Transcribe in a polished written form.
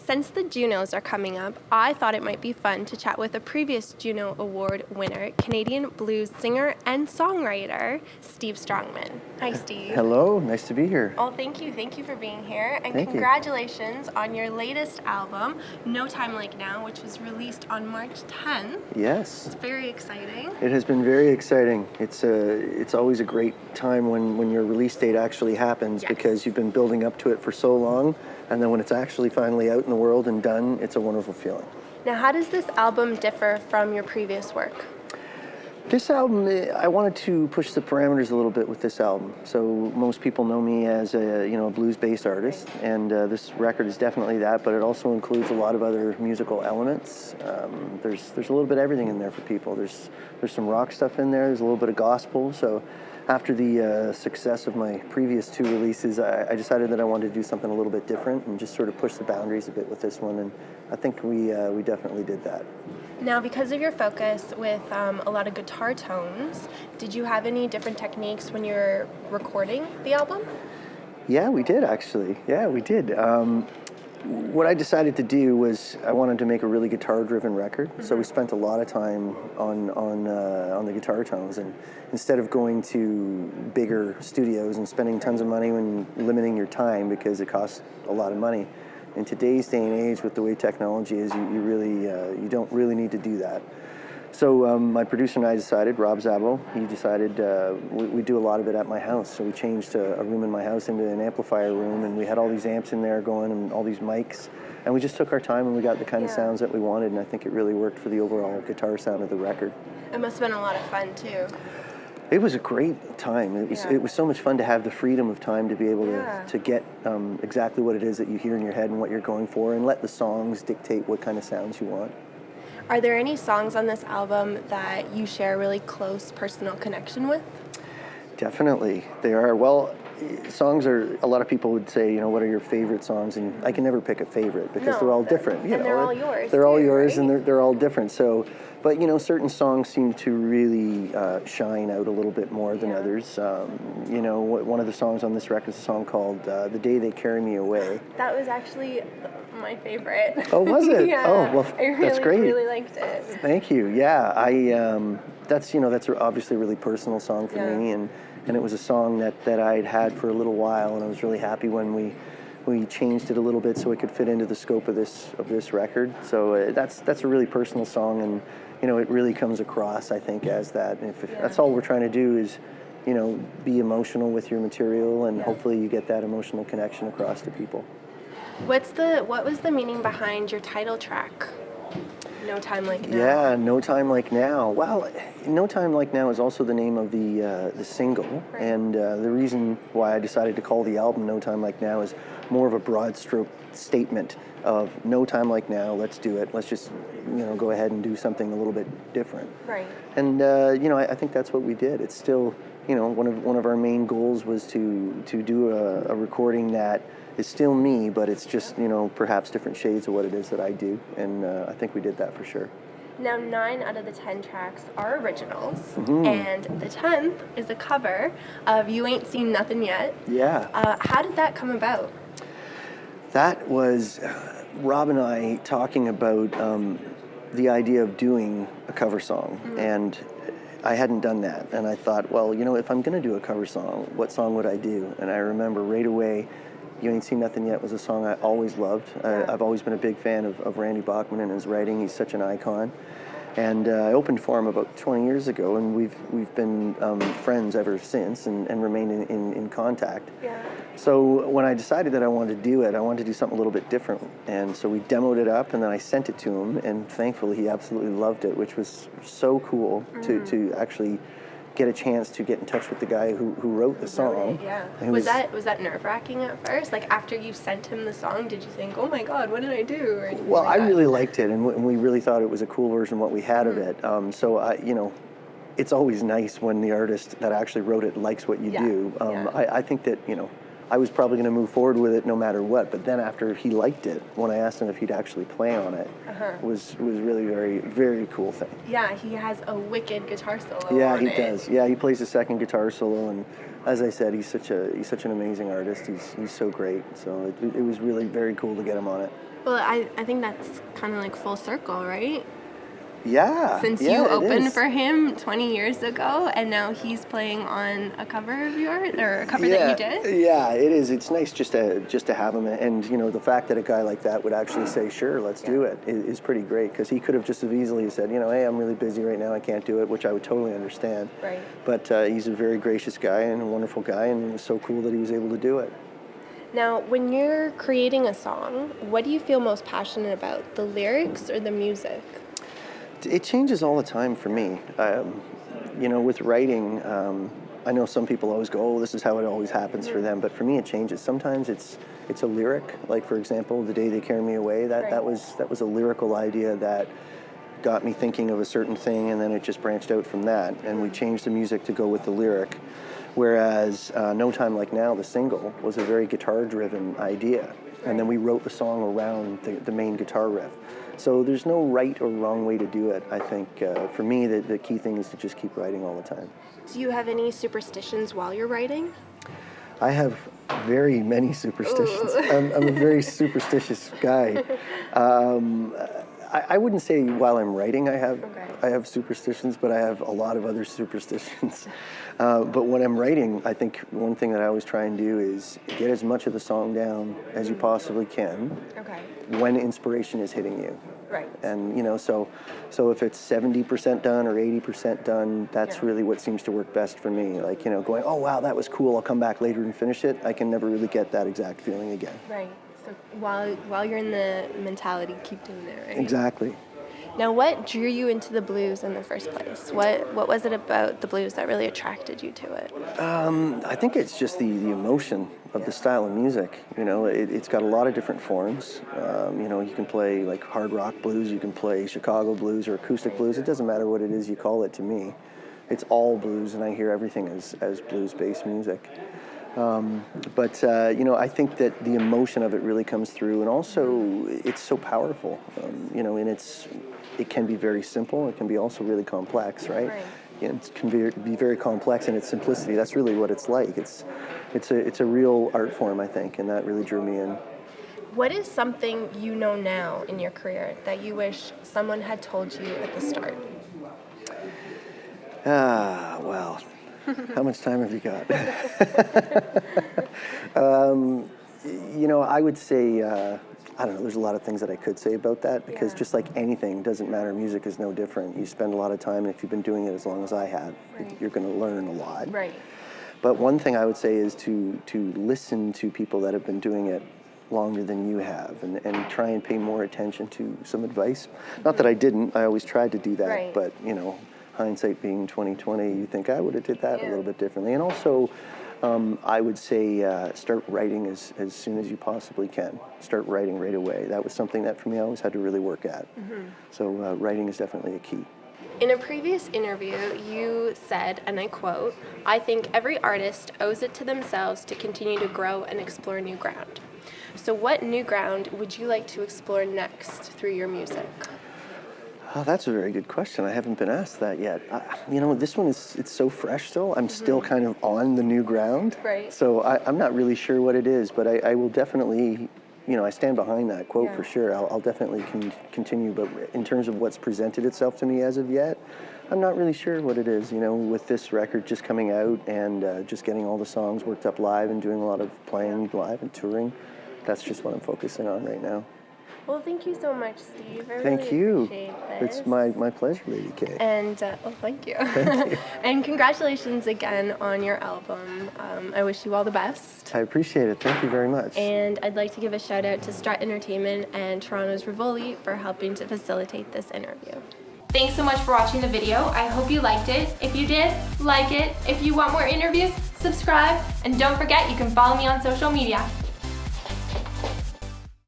Since the Junos are coming up, I thought it might be fun to chat with a previous JUNO Award winner, Canadian blues singer and songwriter, STEVE STRONGMAN. Hi, Steve. Hello, nice to be here. Oh, thank you. Thank you for being here. And Thank you. Congratulations on your latest album, No Time Like Now, which was released on March 10th. Yes. It's very exciting. It has been very exciting. It's always a great time when your release date actually happens, Yes. because you've been building up to it for so long, and then when it's actually finally out in the world and done, it's a wonderful feeling. Now, how does this album differ from your previous work? This album, I wanted to push the parameters a little bit with this album. So most people know me as a blues-based artist, and this record is definitely that. But it also includes a lot of other musical elements. There's a little bit of everything in there for people. There's some rock stuff in there. There's a little bit of gospel. So after the success of my previous two releases, I decided that I wanted to do something a little bit different and just sort of push the boundaries a bit with this one. And I think we definitely did that. Now, because of your focus with a lot of guitar tones, did you have any different techniques when you're recording the album? Yeah, we did actually. Yeah, we did. What I decided to do was I wanted to make a really guitar-driven record, so we spent a lot of time on the guitar tones, and instead of going to bigger studios and spending tons of money and limiting your time because it costs a lot of money, in today's day and age with the way technology is, you don't really need to do that. So my producer and I decided, Rob Zabo, he decided we do a lot of it at my house. So we changed a room in my house into an amplifier room, and we had all these amps in there going and all these mics. And we just took our time and we got the kind of sounds that we wanted, and I think it really worked for the overall guitar sound of the record. It must have been a lot of fun too. It was a great time. It was so much fun to have the freedom of time to be able to get exactly what it is that you hear in your head and what you're going for, and let the songs dictate what kind of sounds you want. Are there any songs on this album that you share a really close personal connection with? Definitely, there are. Well, songs are, a lot of people would say, what are your favorite songs? And I can never pick a favorite because they're all different. And they're all yours. They're all yours, right? and they're all different. So, but certain songs seem to really shine out a little bit more than others. One of the songs on this record is a song called "The Day They Carry Me Away." That was actually my favorite. Oh, was it? Yeah. Oh, well, that's great. I really liked it. Thank you. Yeah, that's obviously a really personal song for me, and it was a song that I'd had for a little while, and I was really happy when we changed it a little bit so it could fit into the scope of this record. So that's a really personal song, and it really comes across, I think, as that. And if that's all we're trying to do is be emotional with your material, and hopefully you get that emotional connection across to people. What was the meaning behind your title track, No Time Like Now? Yeah, No Time Like Now. Well, No Time Like Now is also the name of the single, and the reason why I decided to call the album No Time Like Now is more of a broad stroke statement of no time like now, let's do it. Let's just go ahead and do something a little bit different. Right. And I think that's what we did. It's still one of our main goals was to do a recording that is still me, but it's just perhaps different shades of what it is that I do, and I think we did that for sure. Now, 9 out of the 10 tracks are originals, and the 10th is a cover of You Ain't Seen Nothing Yet. Yeah. How did that come about? That was Rob and I talking about the idea of doing a cover song, and I hadn't done that, and I thought, well, if I'm going to do a cover song, what song would I do? And I remember right away, You Ain't Seen Nothing Yet was a song I always loved. I've always been a big fan of Randy Bachman and his writing. He's such an icon. And I opened for him about 20 years ago, and we've been friends ever since, and remained in contact. Yeah. So when I decided that I wanted to do it, I wanted to do something a little bit different. And so we demoed it up, and then I sent it to him, and thankfully he absolutely loved it, which was so cool to actually get a chance to get in touch with the guy who wrote the song. Was that nerve-wracking at first? Like, after you sent him the song, did you think, oh my God, what did I do? Or well, I really liked it, and we really thought it was a cool version of what we had of it. So it's always nice when the artist that actually wrote it likes what you do. I think that I was probably going to move forward with it no matter what. But then after he liked it, when I asked him if he'd actually play on it, was really very, very cool thing. Yeah, he has a wicked guitar solo. Yeah, he does. Yeah, he plays a second guitar solo, and as I said, he's such an amazing artist. He's so great. So it was really very cool to get him on it. Well, I think that's kind of like full circle, right? Yeah. Since you opened for him 20 years ago, and now he's playing on a cover of yours, or a cover that you did? Yeah, it is. It's nice just to have him, and you know, the fact that a guy like that would actually say, sure, let's do it, is pretty great, because he could have just as easily said, you know, hey, I'm really busy right now, I can't do it, which I would totally understand. Right. But he's a very gracious guy and a wonderful guy, and it was so cool that he was able to do it. Now, when you're creating a song, what do you feel most passionate about, the lyrics or the music? It changes all the time for me. You know, with writing, I know some people always go, oh, this is how it always happens for them, but for me it changes. Sometimes it's a lyric, like for example, The Day They Carry Me Away, that was a lyrical idea that got me thinking of a certain thing, and then it just branched out from that, and we changed the music to go with the lyric. Whereas No Time Like Now, the single, was a very guitar-driven idea, and then we wrote the song around the main guitar riff. So there's no right or wrong way to do it. I think for me, the key thing is to just keep writing all the time. Do you have any superstitions while you're writing? I have very many superstitions. I'm a very superstitious guy. I wouldn't say while I'm writing I have superstitions, but I have a lot of other superstitions. But when I'm writing, I think one thing that I always try and do is get as much of the song down as you possibly can when inspiration is hitting you. Right. And you know, so if it's 70% done or 80% done, that's really what seems to work best for me. Like, you know, going, oh wow, that was cool, I'll come back later and finish it. I can never really get that exact feeling again. Right. So while you're in the mentality, keep doing that, right? Exactly. Now, what drew you into the blues in the first place? What was it about the blues that really attracted you to it? I think it's just the emotion of the style of music. You know, it's got a lot of different forms. You know, you can play like hard rock blues, you can play Chicago blues or acoustic blues. It doesn't matter what it is you call it to me. It's all blues, and I hear everything as blues-based music. But you know, I think that the emotion of it really comes through, and also it's so powerful. You know, and it can be very simple. It can be also really complex, right? You know, it can be very complex in its simplicity. That's really what it's like. It's a real art form, I think, and that really drew me in. What is something you know now in your career that you wish someone had told you at the start? Well, how much time have you got? You know, I would say, I don't know, there's a lot of things that I could say about that, because just like anything, doesn't matter, music is no different. You spend a lot of time, and if you've been doing it as long as I have, you're going to learn a lot. Right. But one thing I would say is to listen to people that have been doing it longer than you have, and try and pay more attention to some advice. Not that I didn't, I always tried to do that, but you know, hindsight being 20/20, you think I would have did that a little bit differently. And also, I would say start writing as soon as you possibly can. Start writing right away. That was something that for me I always had to really work at. So writing is definitely a key. In a previous interview, you said, and I quote, "I think every artist owes it to themselves to continue to grow and explore new ground." So what new ground would you like to explore next through your music? Oh, that's a very good question. I haven't been asked that yet. You know, this one it's so fresh still. I'm still kind of on the new ground. Right. So I'm not really sure what it is, but I will definitely, you know, I stand behind that quote for sure. I'll definitely continue, but in terms of what's presented itself to me as of yet, I'm not really sure what it is. You know, with this record just coming out and just getting all the songs worked up live and doing a lot of playing live and touring, that's just what I'm focusing on right now. Well, thank you so much, Steve. I Thank really you. appreciate this. It's my pleasure, Lady K. And, thank you. Thank you. And congratulations again on your album. I wish you all the best. I appreciate it. Thank you very much. And I'd like to give a shout out to Strut Entertainment and Toronto's Rivoli for helping to facilitate this interview. Thanks so much for watching the video. I hope you liked it. If you did, like it. If you want more interviews, subscribe. And don't forget, you can follow me on social media.